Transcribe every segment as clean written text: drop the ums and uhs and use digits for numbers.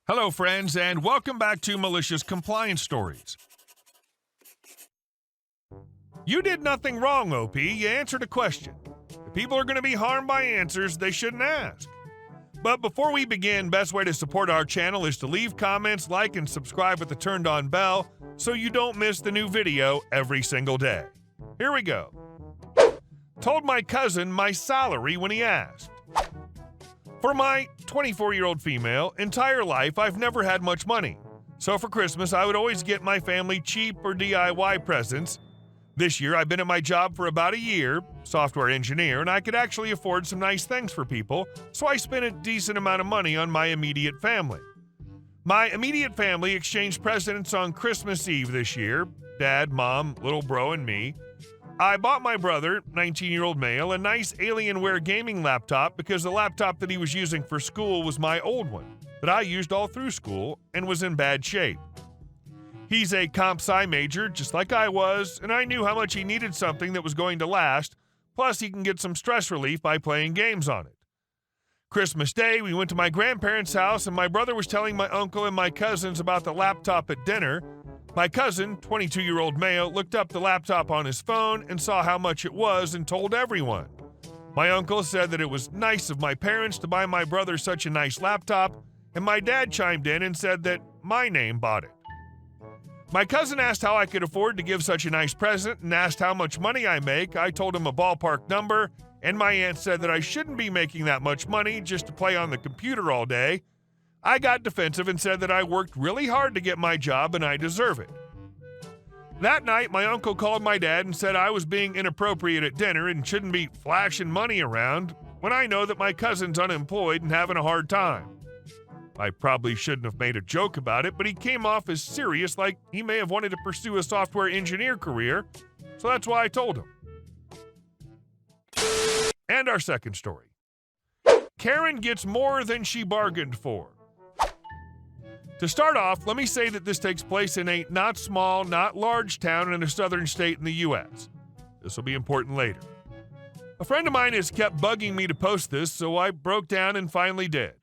Hello, friends, and welcome back to Malicious Compliance Stories. You did nothing wrong, OP. You answered a question. If people are going to be harmed by answers they shouldn't ask. But before we begin, best way to support our channel is to leave comments, like, and subscribe with the turned-on bell so you don't miss the new video every single day. Here we go. Told my cousin my salary when he asked. For my 24-year-old female, entire life I've never had much money. So for Christmas, I would always get my family cheap or DIY presents. This year, I've been at my job for about a year, software engineer, and I could actually afford some nice things for people, so I spent a decent amount of money on my immediate family. My immediate family exchanged presents on Christmas Eve this year, Dad, Mom, little bro, and me. I bought my brother, 19-year-old male, a nice Alienware gaming laptop because the laptop that he was using for school was my old one that I used all through school and was in bad shape. He's a comp sci major, just like I was, and I knew how much he needed something that was going to last, plus he can get some stress relief by playing games on it. Christmas Day, we went to my grandparents' house, and my brother was telling my uncle and my cousins about the laptop at dinner. My cousin, 22-year-old male, looked up the laptop on his phone and saw how much it was and told everyone. My uncle said that it was nice of my parents to buy my brother such a nice laptop, and my dad chimed in and said that my name bought it. My cousin asked how I could afford to give such a nice present and asked how much money I make. I told him a ballpark number, and my aunt said that I shouldn't be making that much money just to play on the computer all day. I got defensive and said that I worked really hard to get my job and I deserve it. That night, my uncle called my dad and said I was being inappropriate at dinner and shouldn't be flashing money around when I know that my cousin's unemployed and having a hard time. I probably shouldn't have made a joke about it, but he came off as serious, like he may have wanted to pursue a software engineer career, so that's why I told him. And our second story. Karen gets more than she bargained for. To start off, let me say that this takes place in a not small, not large town in a southern state in the U.S. This will be important later. A friend of mine has kept bugging me to post this, so I broke down and finally did.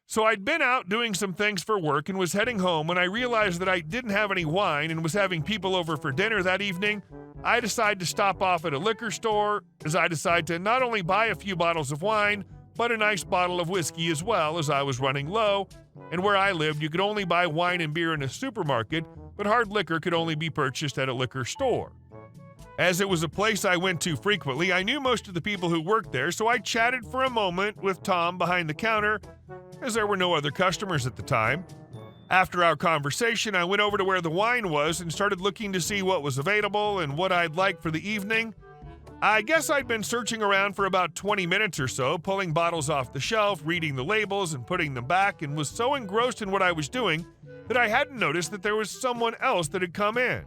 So I'd been out doing some things for work and was heading home when I realized that I didn't have any wine and was having people over for dinner that evening. I decided to stop off at a liquor store as I decided to not only buy a few bottles of wine, but a nice bottle of whiskey as well, as I was running low, and where I lived you could only buy wine and beer in a supermarket, but hard liquor could only be purchased at a liquor store. As it was a place I went to frequently, I knew most of the people who worked there, so I chatted for a moment with Tom behind the counter, as there were no other customers at the time. After our conversation, I went over to where the wine was and started looking to see what was available and what I'd like for the evening. I guess I'd been searching around for about 20 minutes or so, pulling bottles off the shelf, reading the labels, and putting them back, and was so engrossed in what I was doing that I hadn't noticed that there was someone else that had come in.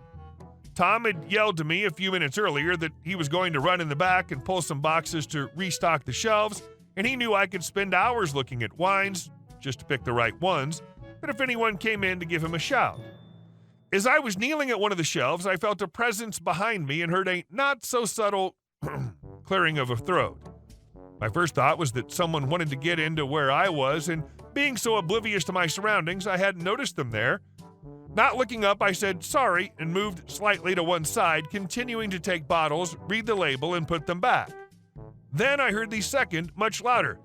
Tom had yelled to me a few minutes earlier that he was going to run in the back and pull some boxes to restock the shelves, and he knew I could spend hours looking at wines, just to pick the right ones, but if anyone came in to give him a shout. As I was kneeling at one of the shelves, I felt a presence behind me and heard a not-so-subtle clearing of a throat. My first thought was that someone wanted to get into where I was, and being so oblivious to my surroundings, I hadn't noticed them there. Not looking up, I said sorry and moved slightly to one side, continuing to take bottles, read the label, and put them back. Then I heard the second, much louder.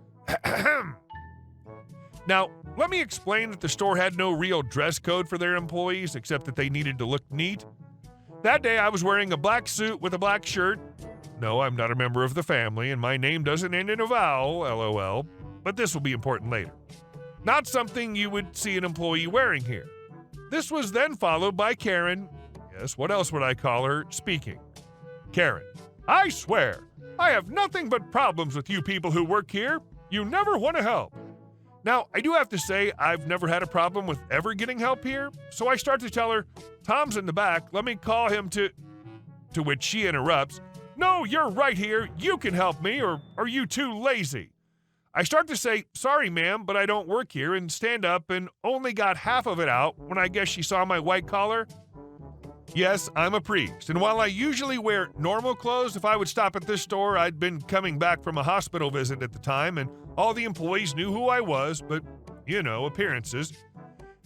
Now, let me explain that the store had no real dress code for their employees, except that they needed to look neat. That day, I was wearing a black suit with a black shirt. No, I'm not a member of the family, and my name doesn't end in a vowel, LOL, but this will be important later. Not something you would see an employee wearing here. This was then followed by Karen, yes, what else would I call her, speaking. Karen, I swear, I have nothing but problems with you people who work here. You never want to help. Now, I do have to say I've never had a problem with ever getting help here, so I start to tell her, Tom's in the back, let me call him to which she interrupts, no, you're right here, you can help me, or are you too lazy? I start to say, sorry ma'am, but I don't work here, and stand up and only got half of it out when I guess she saw my white collar. Yes, I'm a priest, and while I usually wear normal clothes, if I would stop at this store, I'd been coming back from a hospital visit at the time, and all the employees knew who I was, but appearances.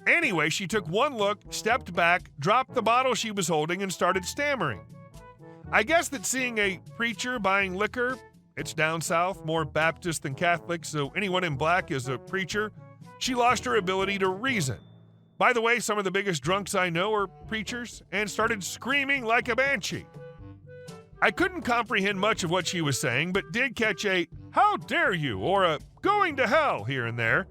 Anyway, she took one look, stepped back, dropped the bottle she was holding, and started stammering. I guess that seeing a preacher buying liquor, it's down south, more Baptist than Catholic, so anyone in black is a preacher, she lost her ability to reason. By the way, some of the biggest drunks I know are preachers, and started screaming like a banshee. I couldn't comprehend much of what she was saying, but did catch a, "How dare you?" or a "Going to hell" here and there.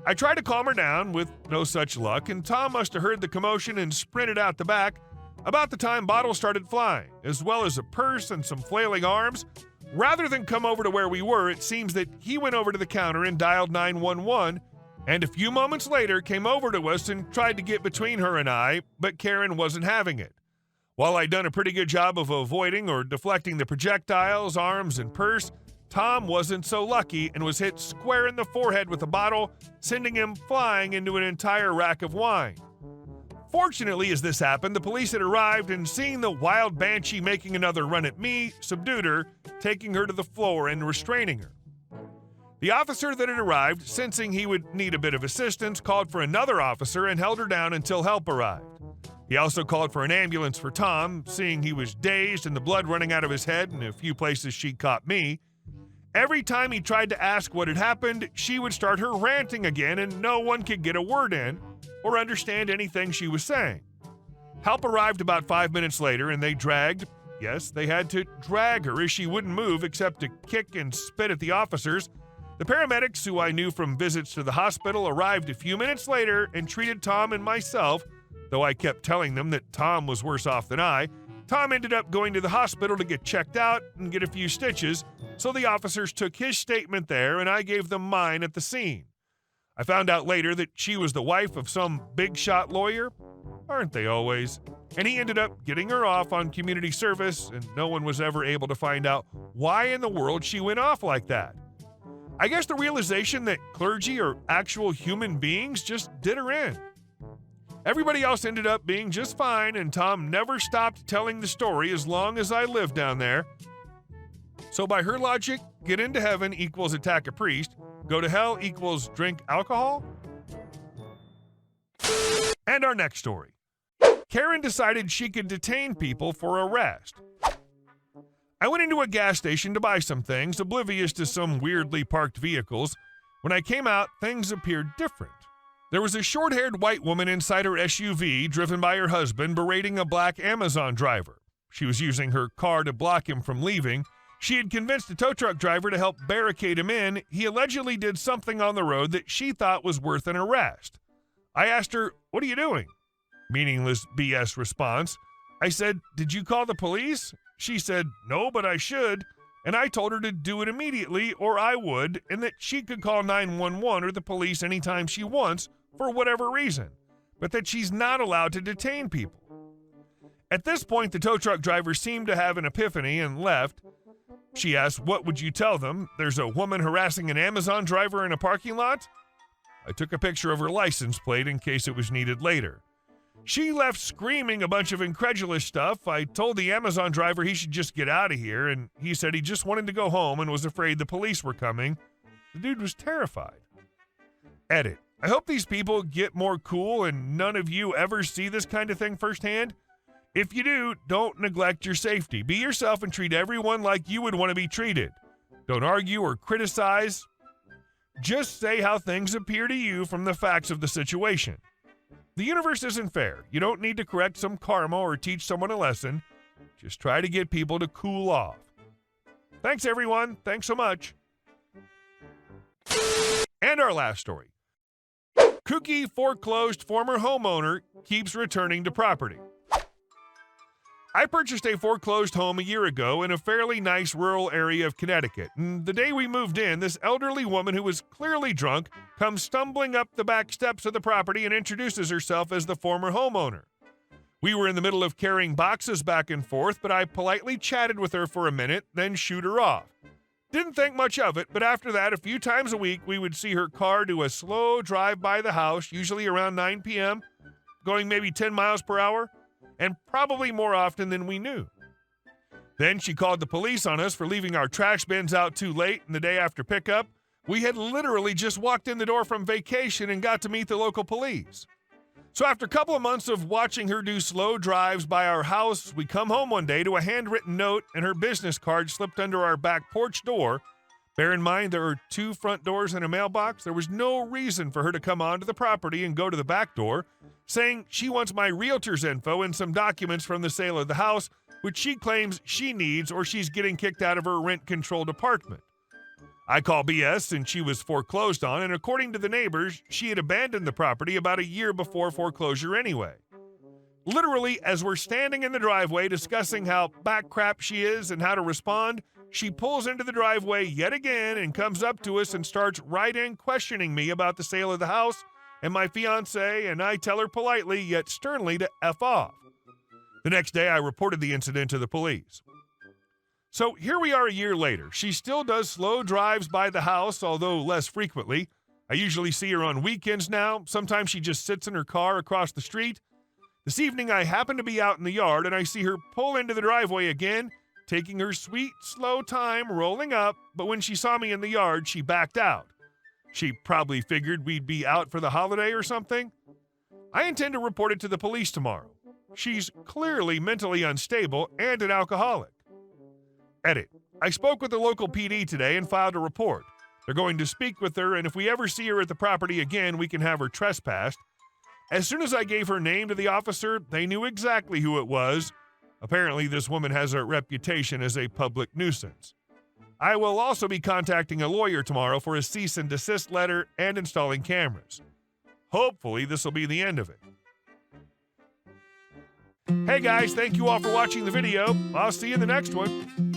I tried to calm her down with no such luck, and Tom must have heard the commotion and sprinted out the back. About the time bottles started flying, as well as a purse and some flailing arms. Rather than come over to where we were, it seems that he went over to the counter and dialed 911, and a few moments later came over to us and tried to get between her and I, but Karen wasn't having it. While I'd done a pretty good job of avoiding or deflecting the projectiles, arms, and purse, Tom wasn't so lucky and was hit square in the forehead with a bottle, sending him flying into an entire rack of wine. Fortunately, as this happened, the police had arrived and, seeing the wild banshee making another run at me, subdued her, taking her to the floor and restraining her. The officer that had arrived, sensing he would need a bit of assistance, called for another officer and held her down until help arrived. He also called for an ambulance for Tom, seeing he was dazed and the blood running out of his head, and a few places she caught me. Every time he tried to ask what had happened, she would start her ranting again, and no one could get a word in or understand anything she was saying. Help arrived about 5 minutes later, and they had to drag her as she wouldn't move except to kick and spit at the officers. The paramedics, who I knew from visits to the hospital, arrived a few minutes later and treated Tom and myself, though I kept telling them that Tom was worse off than I. Tom ended up going to the hospital to get checked out and get a few stitches, so the officers took his statement there and I gave them mine at the scene. I found out later that she was the wife of some big-shot lawyer. Aren't they always? And he ended up getting her off on community service, and no one was ever able to find out why in the world she went off like that. I guess the realization that clergy are actual human beings just did her in. Everybody else ended up being just fine, and Tom never stopped telling the story as long as I lived down there. So by her logic, get into heaven equals attack a priest, go to hell equals drink alcohol? And our next story. Karen decided she could detain people for arrest. I went into a gas station to buy some things, oblivious to some weirdly parked vehicles. When I came out, things appeared different. There was a short-haired white woman inside her SUV, driven by her husband, berating a black Amazon driver. She was using her car to block him from leaving. She had convinced a tow truck driver to help barricade him in. He allegedly did something on the road that she thought was worth an arrest. I asked her, "What are you doing?" Meaningless BS response. I said, "Did you call the police?" She said, "No, but I should." And I told her to do it immediately or I would, and that she could call 911 or the police anytime she wants for whatever reason, but that she's not allowed to detain people. At this point, the tow truck driver seemed to have an epiphany and left. She asked, "What would you tell them? There's a woman harassing an Amazon driver in a parking lot?" I took a picture of her license plate in case it was needed later. She left screaming a bunch of incredulous stuff. I told the Amazon driver he should just get out of here, and he said he just wanted to go home and was afraid the police were coming. The dude was terrified. Edit. I hope these people get more cool and none of you ever see this kind of thing firsthand. If you do, don't neglect your safety. Be yourself and treat everyone like you would want to be treated. Don't argue or criticize. Just say how things appear to you from the facts of the situation. The universe isn't fair. You don't need to correct some karma or teach someone a lesson. Just try to get people to cool off. Thanks, everyone. Thanks so much. And our last story. Kooky foreclosed former homeowner keeps returning to property. I purchased a foreclosed home a year ago in a fairly nice rural area of Connecticut, and the day we moved in, this elderly woman who was clearly drunk comes stumbling up the back steps of the property and introduces herself as the former homeowner. We were in the middle of carrying boxes back and forth, but I politely chatted with her for a minute, then shooed her off. Didn't think much of it, but after that, a few times a week, we would see her car do a slow drive by the house, usually around 9 p.m., going maybe 10 miles per hour, and probably more often than we knew. Then she called the police on us for leaving our trash bins out too late and the day after pickup. We had literally just walked in the door from vacation and got to meet the local police. So after a couple of months of watching her do slow drives by our house, we come home one day to a handwritten note and her business card slipped under our back porch door. Bear in mind there are 2 front doors and a mailbox. There was no reason for her to come onto the property and go to the back door, saying she wants my realtor's info and some documents from the sale of the house, which she claims she needs or she's getting kicked out of her rent-controlled apartment. I call BS and she was foreclosed on, and according to the neighbors, she had abandoned the property about a year before foreclosure anyway. Literally, as we're standing in the driveway discussing how backcrap she is and how to respond, she pulls into the driveway yet again and comes up to us and starts right in questioning me about the sale of the house and my fiancé, and I tell her politely yet sternly to F off. The next day, I reported the incident to the police. So here we are a year later. She still does slow drives by the house, although less frequently. I usually see her on weekends now. Sometimes she just sits in her car across the street. This evening, I happen to be out in the yard, and I see her pull into the driveway again, taking her sweet, slow time rolling up, but when she saw me in the yard, she backed out. She probably figured we'd be out for the holiday or something. I intend to report it to the police tomorrow. She's clearly mentally unstable and an alcoholic. Edit. I spoke with the local PD today and filed a report. They're going to speak with her, and if we ever see her at the property again, we can have her trespassed. As soon as I gave her name to the officer, they knew exactly who it was. Apparently, this woman has a reputation as a public nuisance. I will also be contacting a lawyer tomorrow for a cease and desist letter and installing cameras. Hopefully, this will be the end of it. Hey guys, thank you all for watching the video. I'll see you in the next one.